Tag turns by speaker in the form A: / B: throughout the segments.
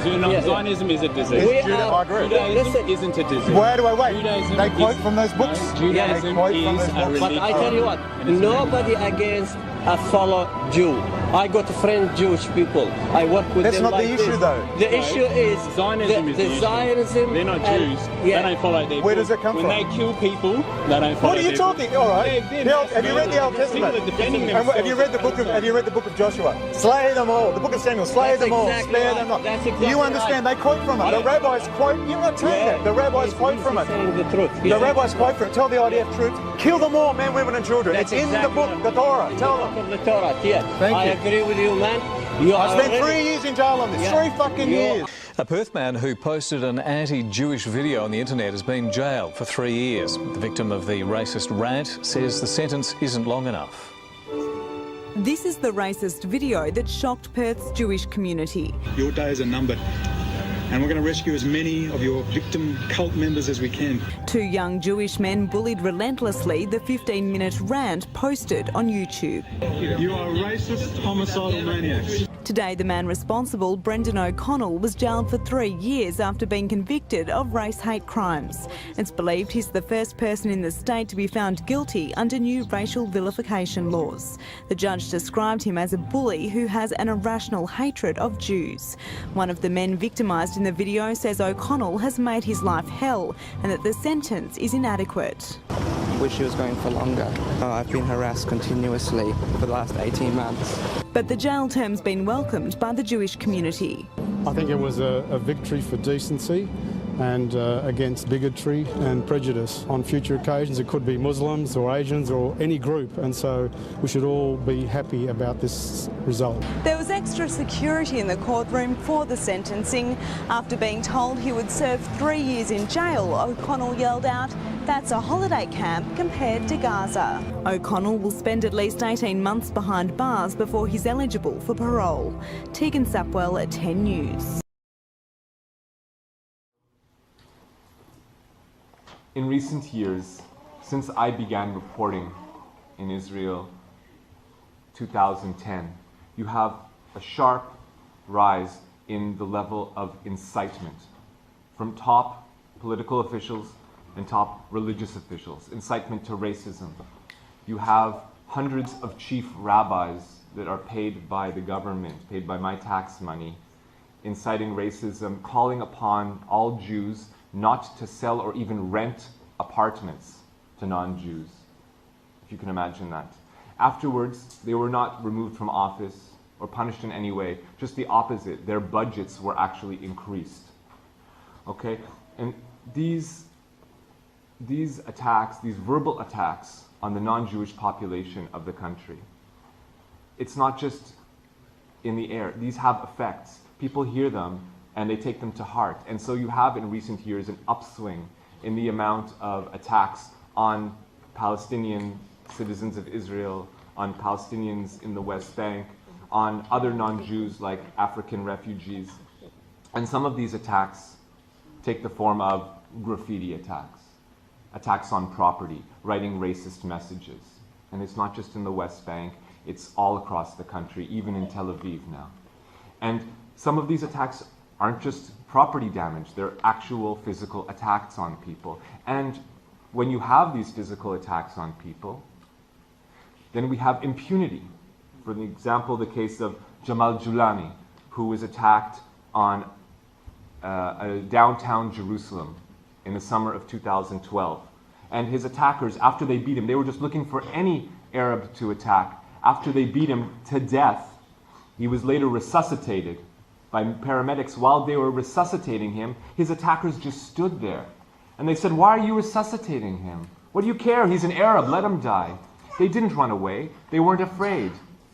A: Zionism is a disease. Judaism isn't a disease.
B: Where do I wait?
A: Judaism
B: They quote
A: is-
B: from those books?
A: No, Judaism is a religion.
C: But I tell you what, nobody against a fellow Jew. I got friend Jewish people. I work with
B: That's
C: them
B: not
C: like
B: the issue,
C: this.
B: though.
C: The issue is
A: Zionism is the issue.
C: Zionism.
A: They're not
C: and-
A: Jews.
C: yeah.
A: They don't follow their
B: Where
A: book.
B: does it come
A: when
B: from?
A: When they kill people, they don't follow
B: What are you
A: their
B: talking?
A: book.
B: All right. Have you read the Old
A: People
B: Testament?
A: are defending
B: And
A: themselves.
B: have you read the book of Joshua? Slay them all. The book of Samuel. Slay
C: That's
B: them all.
C: exactly
B: Spare
C: right.
B: them not.
C: That's exactly
B: You understand? They quote from it. The rabbis quote. You're not telling that. The rabbis quote from it.
C: Saying the truth.
B: The rabbis quote from it. Tell the IDF troops, kill them all, men, women, and children.
C: That's
B: It's in the
C: exactly
B: book,
C: right.
B: the Torah. Tell
C: Book
B: them.
C: of the Torah, yes.
B: Thank
C: I
B: you.
C: agree with you, man. You
B: I
C: are
B: spent
C: already-
B: 3 years in jail on this.
C: Yeah.
B: 3 fucking years.
D: A Perth man who posted an anti-Jewish video on the internet has been jailed for 3 years. The victim of the racist rant says the sentence isn't long enough.
E: This is the racist video that shocked Perth's Jewish community.
F: Your days are numbered, and we're going to rescue as many of your victim cult members as we can.
E: 2 young Jewish men bullied relentlessly the 15-minute rant posted on YouTube.
F: You are racist, homicidal maniacs.
E: Today, the man responsible, Brendan O'Connell, was jailed for 3 years after being convicted of race hate crimes. It's believed he's the first person in the state to be found guilty under new racial vilification laws. The judge described him as a bully who has an irrational hatred of Jews. One of the men victimised in the video says O'Connell has made his life hell and that the sentence is inadequate.
G: Wish he was going for longer. I've been harassed continuously for the last 18 months.
E: But the jail term's been welcomed by the Jewish community.
H: I think it was a victory for decency and against bigotry and prejudice. On future occasions it could be Muslims or Asians or any group, and so we should all be happy about this result.
E: There was extra security in the courtroom for the sentencing. After being told he would serve 3 years in jail, O'Connell yelled out, "That's a holiday camp compared to Gaza." O'Connell will spend at least 18 months behind bars before he's eligible for parole. Tegan Sapwell at 10 News.
I: In recent years, since I began reporting in Israel 2010, you have a sharp rise in the level of incitement from top political officials and top religious officials, incitement to racism. You have hundreds of chief rabbis that are paid by the government, paid by my tax money, inciting racism, calling upon all Jews not to sell or even rent apartments to non-Jews, if you can imagine that. Afterwards, they were not removed from office or punished in any way, just the opposite. Their budgets were actually increased. Okay? And these attacks, these verbal attacks on the non-Jewish population of the country, it's not just in the air. These have effects. People hear them and they take them to heart. And so you have in recent years an upswing in the amount of attacks on Palestinian citizens of Israel, on Palestinians in the West Bank, on other non-Jews like African refugees. And some of these attacks take the form of graffiti attacks, attacks on property, writing racist messages. And it's not just in the West Bank, it's all across the country, even in Tel Aviv now. And some of these attacks aren't just property damage, they're actual physical attacks on people. And when you have these physical attacks on people, then we have impunity. For example, the case of Jamal Julani, who was attacked on downtown Jerusalem in the summer of 2012. And his attackers, after they beat him, they were just looking for any Arab to attack. After they beat him to death, he was later resuscitated by paramedics. While they were resuscitating him, his attackers just stood there. And they said, "Why are you resuscitating him? What do you care? He's an Arab, let him die." They didn't run away. They weren't afraid.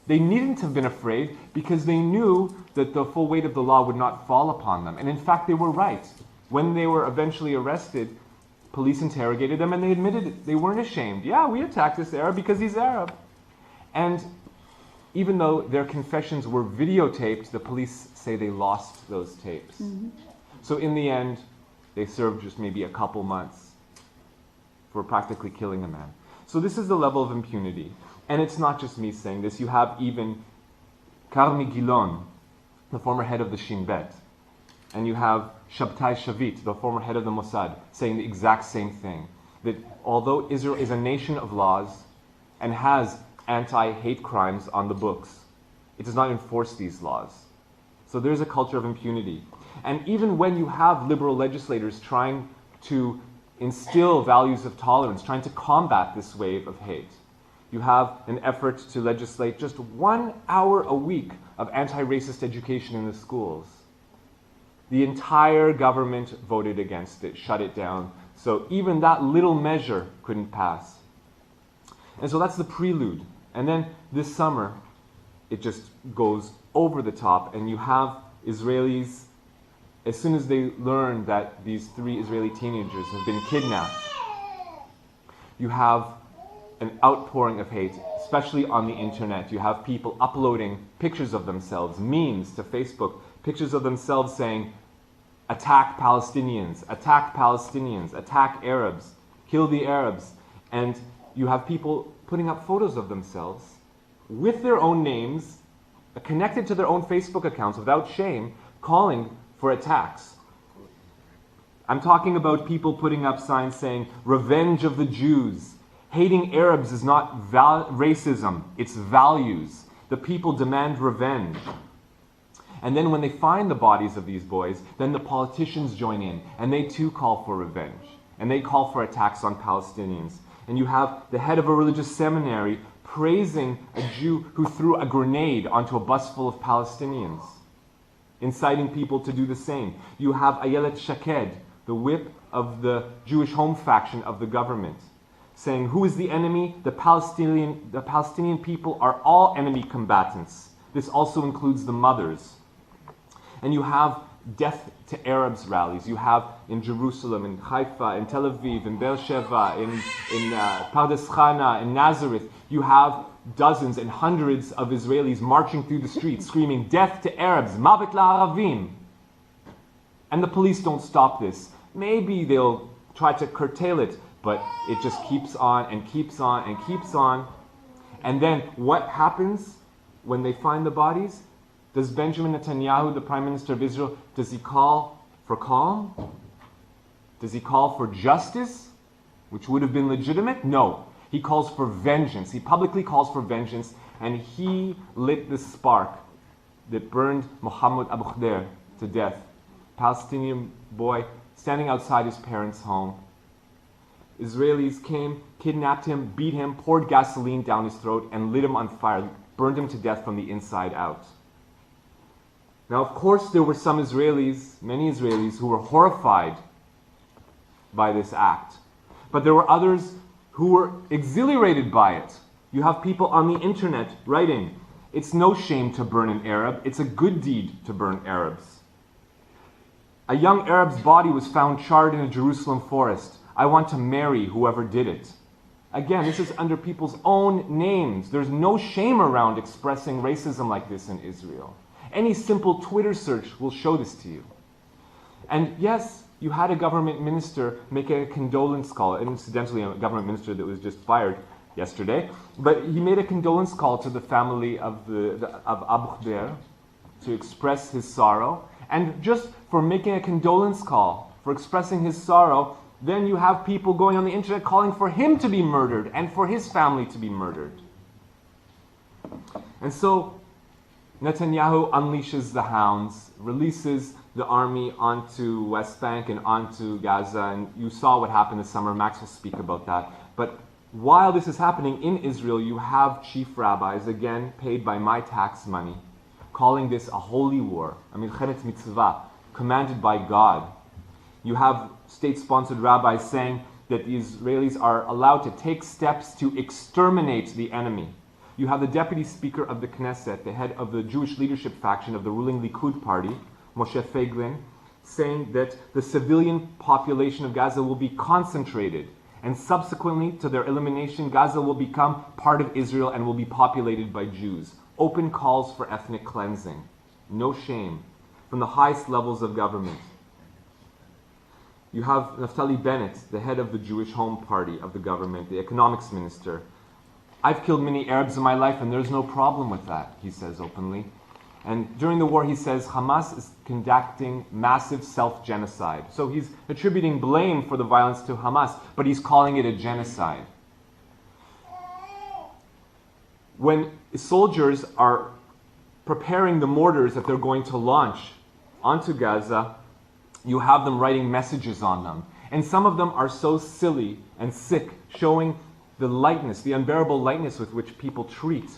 I: They needn't have been afraid because they knew that the full weight of the law would not fall upon them. And in fact, they were right. When they were eventually arrested, police interrogated them and they admitted it. They weren't ashamed. Yeah, we attacked this Arab because he's Arab. And even though their confessions were videotaped, the police say they lost those tapes. Mm-hmm. So in the end, they served just maybe a couple months for practically killing a man. So this is the level of impunity. And it's not just me saying this. You have even Karmi Gilon, the former head of the Shin Bet, And you have Shabtai Shavit, the former head of the Mossad, saying the exact same thing. That although Israel is a nation of laws and has anti-hate crimes on the books, it does not enforce these laws. So there's a culture of impunity. And even when you have liberal legislators trying to instill values of tolerance, trying to combat this wave of hate, you have an effort to legislate just 1 hour a week of anti-racist education in the schools. The entire government voted against it, shut it down. So even that little measure couldn't pass. And so that's the prelude. And then this summer, it just goes over the top, and you have Israelis, as soon as they learn that these 3 Israeli teenagers have been kidnapped, you have an outpouring of hate, especially on the internet. You have people uploading pictures of themselves, memes to Facebook, pictures of themselves saying, attack Palestinians, attack Palestinians, attack Arabs, kill the Arabs. And you have people putting up photos of themselves with their own names, connected to their own Facebook accounts without shame, calling for attacks. I'm talking about people putting up signs saying, revenge of the Jews. Hating Arabs is not racism, it's values. The people demand revenge. And then when they find the bodies of these boys, then the politicians join in, and they too call for revenge. And they call for attacks on Palestinians. And you have the head of a religious seminary praising a Jew who threw a grenade onto a bus full of Palestinians, inciting people to do the same. You have Ayelet Shaked, the whip of the Jewish home faction of the government, saying, who is the enemy? The Palestinian people are all enemy combatants. This also includes the mothers. And you have death to Arabs rallies. You have in Jerusalem, in Haifa, in Tel Aviv, in Beersheba, in Pardes Chana, in Nazareth. You have dozens and hundreds of Israelis marching through the streets screaming, death to Arabs, Mavet la'Aravim. And the police don't stop this. Maybe they'll try to curtail it, but it just keeps on and keeps on and keeps on. And then what happens when they find the bodies? Does Benjamin Netanyahu, the Prime Minister of Israel, does he call for calm? Does he call for justice, which would have been legitimate? No. He calls for vengeance. He publicly calls for vengeance, and he lit the spark that burned Mohammed Abu Khdeir to death. Palestinian boy standing outside his parents' home. Israelis came, kidnapped him, beat him, poured gasoline down his throat, and lit him on fire, burned him to death from the inside out. Now, of course, there were some Israelis, many Israelis, who were horrified by this act. But there were others who were exhilarated by it. You have people on the internet writing, it's no shame to burn an Arab, it's a good deed to burn Arabs. A young Arab's body was found charred in a Jerusalem forest. I want to marry whoever did it. Again, this is under people's own names. There's no shame around expressing racism like this in Israel. Any simple Twitter search will show this to you. And yes, you had a government minister make a condolence call, and incidentally a government minister that was just fired yesterday, but he made a condolence call to the family of Abu Khdeir to express his sorrow. And just for making a condolence call, for expressing his sorrow, then you have people going on the internet calling for him to be murdered and for his family to be murdered. And so Netanyahu unleashes the hounds, releases the army onto West Bank and onto Gaza, and you saw what happened this summer. Max will speak about that. But while this is happening in Israel, you have chief rabbis, again paid by my tax money, calling this a holy war, a milchemet mitzvah, commanded by God. You have state-sponsored rabbis saying that the Israelis are allowed to take steps to exterminate the enemy. You have the deputy speaker of the Knesset, the head of the Jewish leadership faction of the ruling Likud party, Moshe Feiglin, saying that the civilian population of Gaza will be concentrated, and subsequently to their elimination, Gaza will become part of Israel and will be populated by Jews. Open calls for ethnic cleansing. No shame. From the highest levels of government. You have Naftali Bennett, the head of the Jewish Home Party of the government, the economics minister. I've killed many Arabs in my life and there's no problem with that, he says openly. And during the war, he says Hamas is conducting massive self-genocide. So he's attributing blame for the violence to Hamas, but he's calling it a genocide. When soldiers are preparing the mortars that they're going to launch onto Gaza, you have them writing messages on them. And some of them are so silly and sick, showing the lightness, the unbearable lightness with which people treat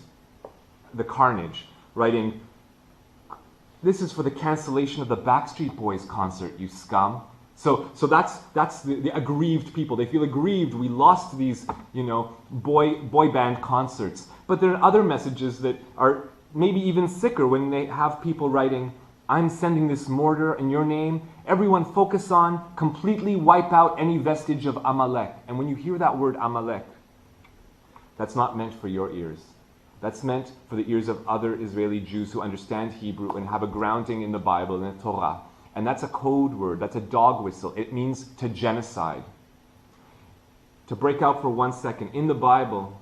I: the carnage, writing, "This is for the cancellation of the Backstreet Boys concert, you scum." So that's the aggrieved people. They feel aggrieved. We lost these, boy band concerts. But there are other messages that are maybe even sicker when they have people writing, "I'm sending this mortar in your name. Everyone focus on, completely wipe out any vestige of Amalek." And when you hear that word Amalek, that's not meant for your ears. That's meant for the ears of other Israeli Jews who understand Hebrew and have a grounding in the Bible and the Torah. And that's a code word, that's a dog whistle. It means to genocide. To break out for 1 second, in the Bible,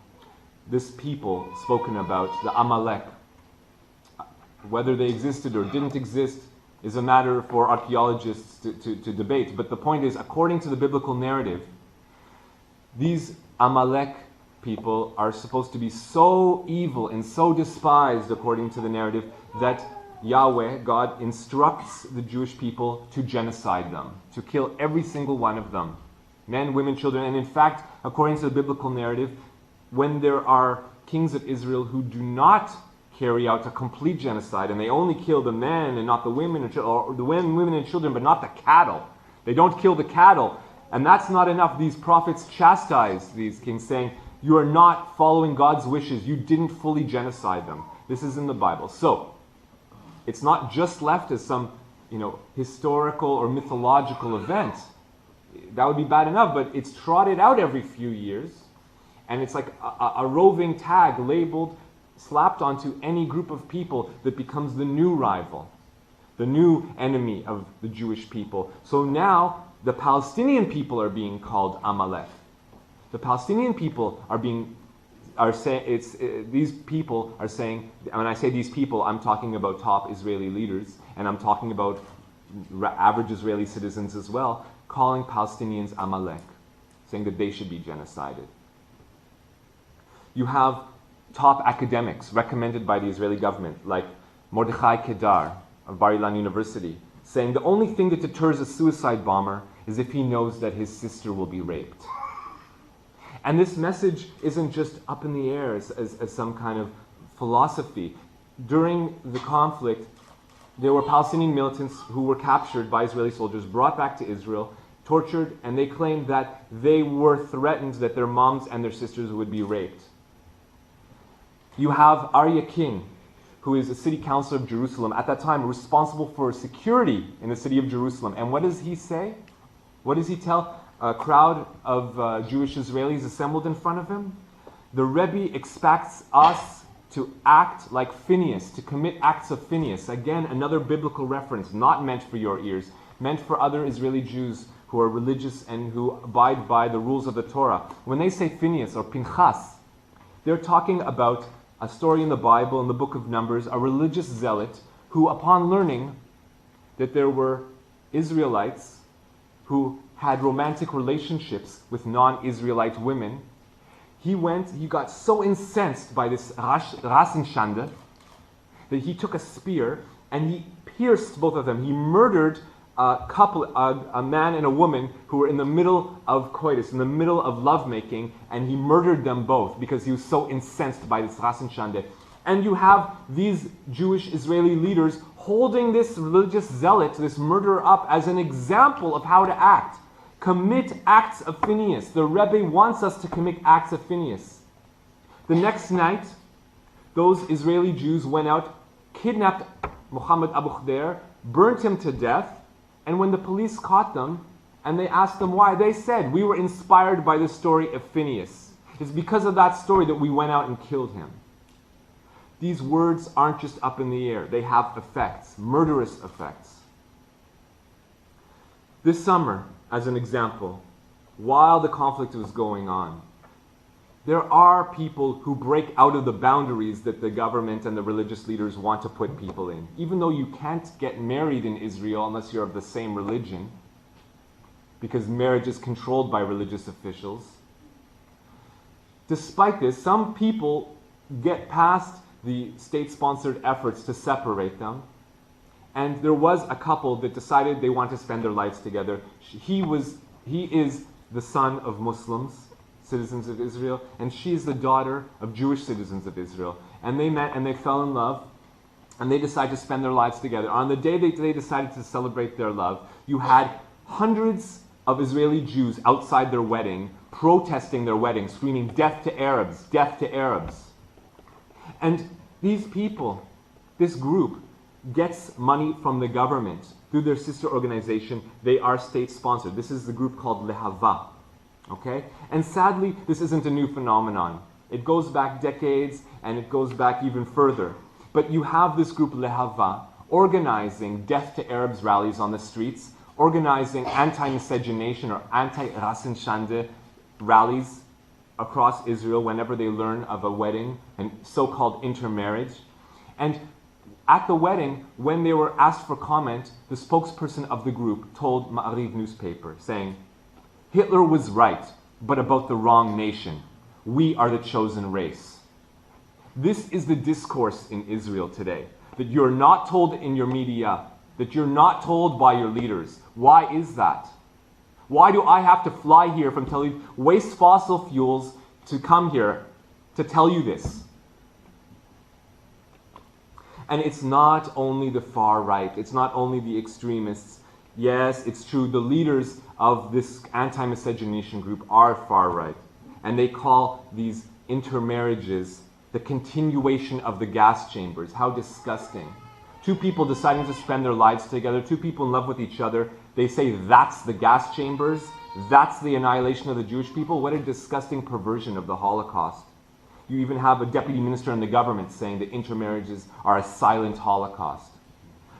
I: this people spoken about, the Amalek, whether they existed or didn't exist is a matter for archaeologists to debate. But the point is, according to the biblical narrative, these Amalek people are supposed to be so evil and so despised, according to the narrative, that Yahweh, God, instructs the Jewish people to genocide them, to kill every single one of them, men, women, children. And in fact, according to the biblical narrative, when there are kings of Israel who do not carry out a complete genocide, and they only kill the men and not the women, or the women and children, but not the cattle. They don't kill the cattle. And that's not enough. These prophets chastise these kings, saying, "You are not following God's wishes. You didn't fully genocide them." This is in the Bible. So, it's not just left as some, historical or mythological event. That would be bad enough, but it's trotted out every few years, and it's like a roving tag labeled, slapped onto any group of people that becomes the new rival, the new enemy of the Jewish people. So now the Palestinian people are being called Amalek. The Palestinian people these people are saying, when I say these people, I'm talking about top Israeli leaders, and I'm talking about average Israeli citizens as well, calling Palestinians Amalek, saying that they should be genocided. You have top academics recommended by the Israeli government, like Mordechai Kedar of Bar Ilan University, saying the only thing that deters a suicide bomber is if he knows that his sister will be raped. And this message isn't just up in the air as some kind of philosophy. During the conflict, there were Palestinian militants who were captured by Israeli soldiers, brought back to Israel, tortured, and they claimed that they were threatened that their moms and their sisters would be raped. You have Aryeh King, who is a city councilor of Jerusalem, at that time responsible for security in the city of Jerusalem. And what does he say? What does he tell a crowd of Jewish Israelis assembled in front of him? The Rebbe expects us to act like Phineas, to commit acts of Phineas. Again, another biblical reference, not meant for your ears, meant for other Israeli Jews who are religious and who abide by the rules of the Torah. When they say Phineas or Pinchas, they're talking about a story in the Bible, in the book of Numbers, a religious zealot who, upon learning that there were Israelites who had romantic relationships with non-Israelite women, he got so incensed by this Rassenschande that he took a spear and he pierced both of them. He murdered a couple, a man and a woman who were in the middle of coitus, in the middle of lovemaking, and he murdered them both because he was so incensed by this Rassenschande. And you have these Jewish Israeli leaders holding this religious zealot, this murderer, up as an example of how to act. Commit acts of Phineas. The Rebbe wants us to commit acts of Phineas. The next night, those Israeli Jews went out, kidnapped Muhammad Abu Khdeir, burnt him to death, and when the police caught them and they asked them why, they said, "We were inspired by the story of Phineas. It's because of that story that we went out and killed him." These words aren't just up in the air. They have effects, murderous effects. This summer, as an example, while the conflict was going on, There are people who break out of the boundaries that the government and the religious leaders want to put people in. Even though you can't get married in Israel unless you're of the same religion, because marriage is controlled by religious officials. Despite this, some people get past the state-sponsored efforts to separate them. And there was a couple that decided they want to spend their lives together. He is the son of Muslims, citizens of Israel, and she is the daughter of Jewish citizens of Israel. And they met and they fell in love, and they decided to spend their lives together. On the day they decided to celebrate their love, you had hundreds of Israeli Jews outside their wedding, protesting their wedding, screaming, "Death to Arabs, death to Arabs." And these people, this group, gets money from the government through their sister organization. They are state-sponsored. This is the group called Lehava. Okay? And sadly, this isn't a new phenomenon. It goes back decades, and it goes back even further. But you have this group Lehava organizing Death to Arabs rallies on the streets, organizing anti-miscegenation or anti-Rassenschande rallies across Israel whenever they learn of a wedding and so-called intermarriage. And at the wedding, when they were asked for comment, the spokesperson of the group told Ma'ariv newspaper, saying, "Hitler was right, but about the wrong nation. We are the chosen race." This is the discourse in Israel today, that you're not told in your media, that you're not told by your leaders. Why is that? Why do I have to fly here from Tel Aviv, waste fossil fuels to come here to tell you this? And it's not only the far right, it's not only the extremists. Yes, it's true, the leaders of this anti-miscegenation group are far right. And they call these intermarriages the continuation of the gas chambers. How disgusting. Two people deciding to spend their lives together, two people in love with each other, they say that's the gas chambers, that's the annihilation of the Jewish people. What a disgusting perversion of the Holocaust. You even have a deputy minister in the government saying that intermarriages are a silent Holocaust.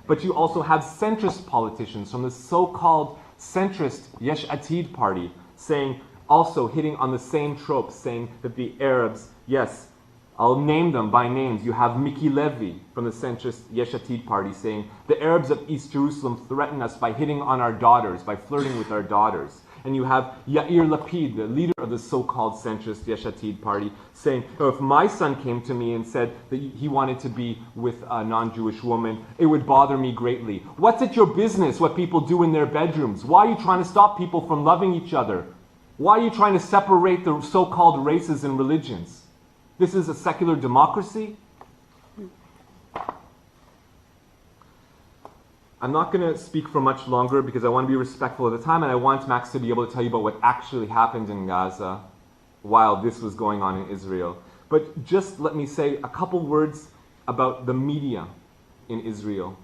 I: But you also have centrist politicians from the so-called centrist Yesh Atid party saying, also hitting on the same tropes, saying that the Arabs, yes, I'll name them by names. You have Miki Levy from the centrist Yesh Atid party saying, the Arabs of East Jerusalem threaten us by hitting on our daughters, by flirting with our daughters. And you have Yair Lapid, the leader of the so-called centrist Yesh Atid party, saying, oh, if my son came to me and said that he wanted to be with a non-Jewish woman, it would bother me greatly. What's it your business what people do in their bedrooms? Why are you trying to stop people from loving each other? Why are you trying to separate the so-called races and religions? This is a secular democracy? I'm not going to speak for much longer because I want to be respectful of the time, and I want Max to be able to tell you about what actually happened in Gaza while this was going on in Israel. But just let me say a couple words about the media in Israel.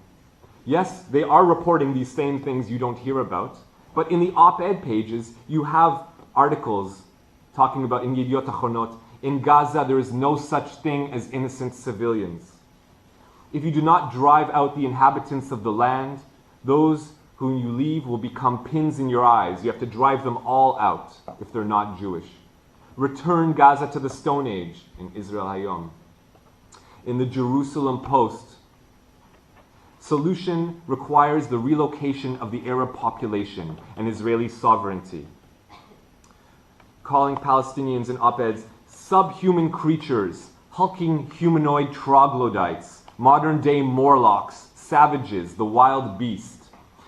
I: Yes, they are reporting these same things you don't hear about, but in the op-ed pages, you have articles talking about in Yediot Achronot, in Gaza there is no such thing as innocent civilians. If you do not drive out the inhabitants of the land, those whom you leave will become pins in your eyes. You have to drive them all out if they're not Jewish. Return Gaza to the Stone Age in Israel Hayom. In the Jerusalem Post, solution requires the relocation of the Arab population and Israeli sovereignty. Calling Palestinians in op-eds subhuman creatures, hulking humanoid troglodytes, modern-day Morlocks, savages, the wild beast.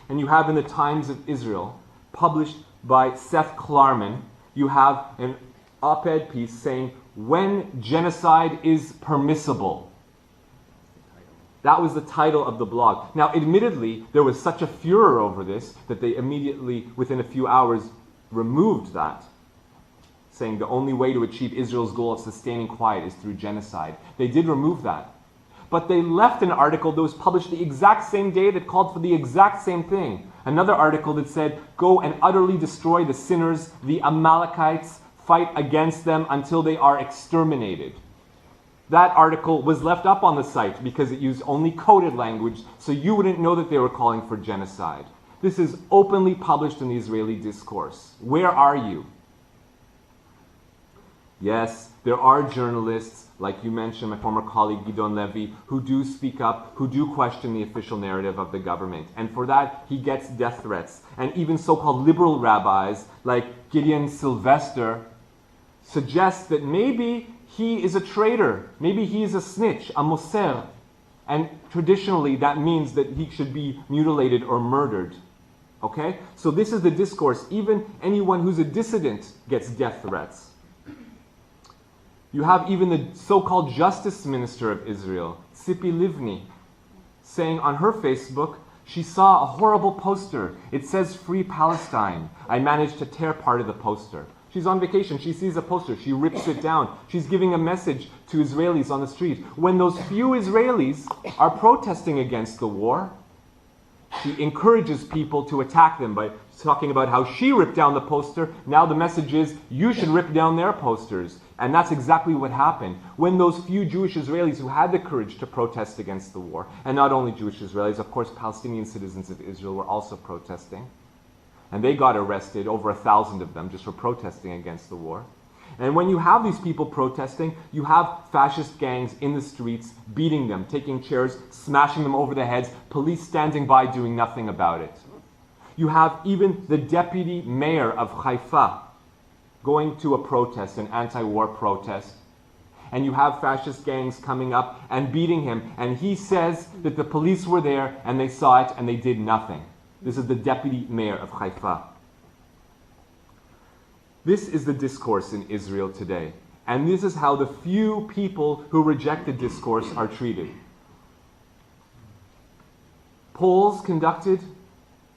I: And you have in the Times of Israel, published by Seth Klarman, you have an op-ed piece saying, when genocide is permissible. That was the title of the blog. Now, admittedly, there was such a furor over this that they immediately, within a few hours, removed that, saying the only way to achieve Israel's goal of sustaining quiet is through genocide. They did remove that. But they left an article that was published the exact same day that called for the exact same thing. Another article that said, go and utterly destroy the sinners, the Amalekites, fight against them until they are exterminated. That article was left up on the site because it used only coded language, so you wouldn't know that they were calling for genocide. This is openly published in the Israeli discourse. Where are you? Yes, there are journalists, like you mentioned, my former colleague Guidon Levy, who do speak up, who do question the official narrative of the government. And for that, he gets death threats. And even so-called liberal rabbis, like Gideon Sylvester, suggest that maybe he is a traitor, maybe he is a snitch, a moser. And traditionally, that means that he should be mutilated or murdered. Okay? So this is the discourse. Even anyone who's a dissident gets death threats. You have even the so-called Justice Minister of Israel, Tzipi Livni, saying on her Facebook, she saw a horrible poster. It says Free Palestine. I managed to tear part of the poster. She's on vacation. She sees a poster. She rips it down. She's giving a message to Israelis on the street. When those few Israelis are protesting against the war, she encourages people to attack them by talking about how she ripped down the poster. Now the message is, you should rip down their posters. And that's exactly what happened. When those few Jewish Israelis who had the courage to protest against the war, and not only Jewish Israelis, of course Palestinian citizens of Israel were also protesting, and they got arrested, over 1,000 of them, just for protesting against the war. And when you have these people protesting, you have fascist gangs in the streets, beating them, taking chairs, smashing them over the heads, police standing by doing nothing about it. You have even the deputy mayor of Haifa going to a protest, an anti-war protest, and you have fascist gangs coming up and beating him, and he says that the police were there and they saw it and they did nothing. This is the deputy mayor of Haifa. This is the discourse in Israel today. And this is how the few people who reject the discourse are treated. Polls conducted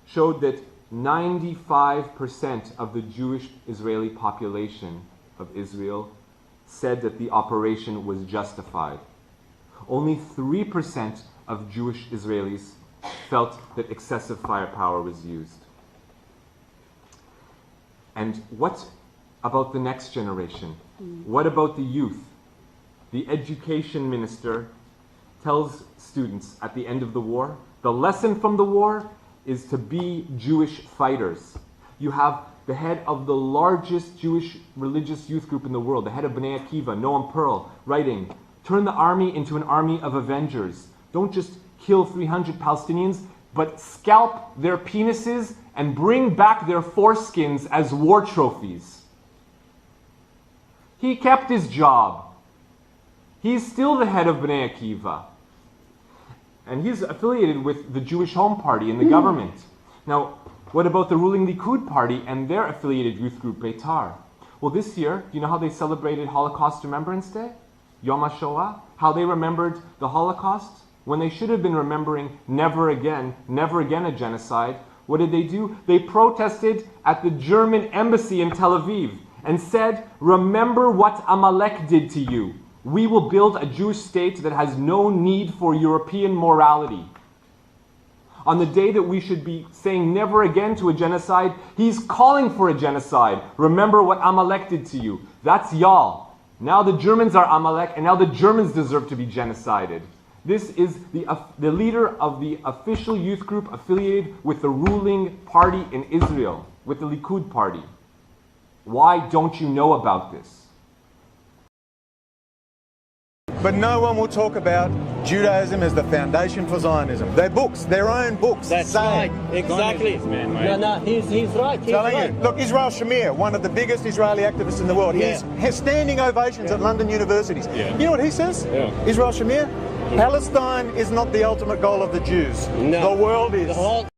I: showed that 95% of the Jewish Israeli population of Israel said that the operation was justified. Only 3% of Jewish Israelis felt that excessive firepower was used. And what about the next generation? What about the youth? The education minister tells students at the end of the war, the lesson from the war is to be Jewish fighters. You have the head of the largest Jewish religious youth group in the world, the head of Bnei Akiva, Noam Pearl, writing, turn the army into an army of avengers. Don't just kill 300 Palestinians, but scalp their penises and bring back their foreskins as war trophies. He kept his job. He's still the head of Bnei Akiva. And he's affiliated with the Jewish Home Party in the government. Now, what about the ruling Likud party and their affiliated youth group, Beitar? Well, this year, do you know how they celebrated Holocaust Remembrance Day? Yom HaShoah? How they remembered the Holocaust? When they should have been remembering never again a genocide, what did they do? They protested at the German embassy in Tel Aviv and said, remember what Amalek did to you. We will build a Jewish state that has no need for European morality. On the day that we should be saying never again to a genocide, he's calling for a genocide. Remember what Amalek did to you. That's y'all. Now the Germans are Amalek, and now the Germans deserve to be genocided. This is the leader of the official youth group affiliated with the ruling party in Israel, with the Likud party. Why don't you know about this?
B: But no one will talk about Judaism as the foundation for Zionism. Their books, their own books.
C: That's right, exactly. No, he's right. He's
B: Telling
C: right.
B: you. Look, Israel Shamir, one of the biggest Israeli activists in the world, he has standing ovations at London universities. You know what he says? Israel Shamir? Palestine is not the ultimate goal of the Jews.
C: No.
B: The world is.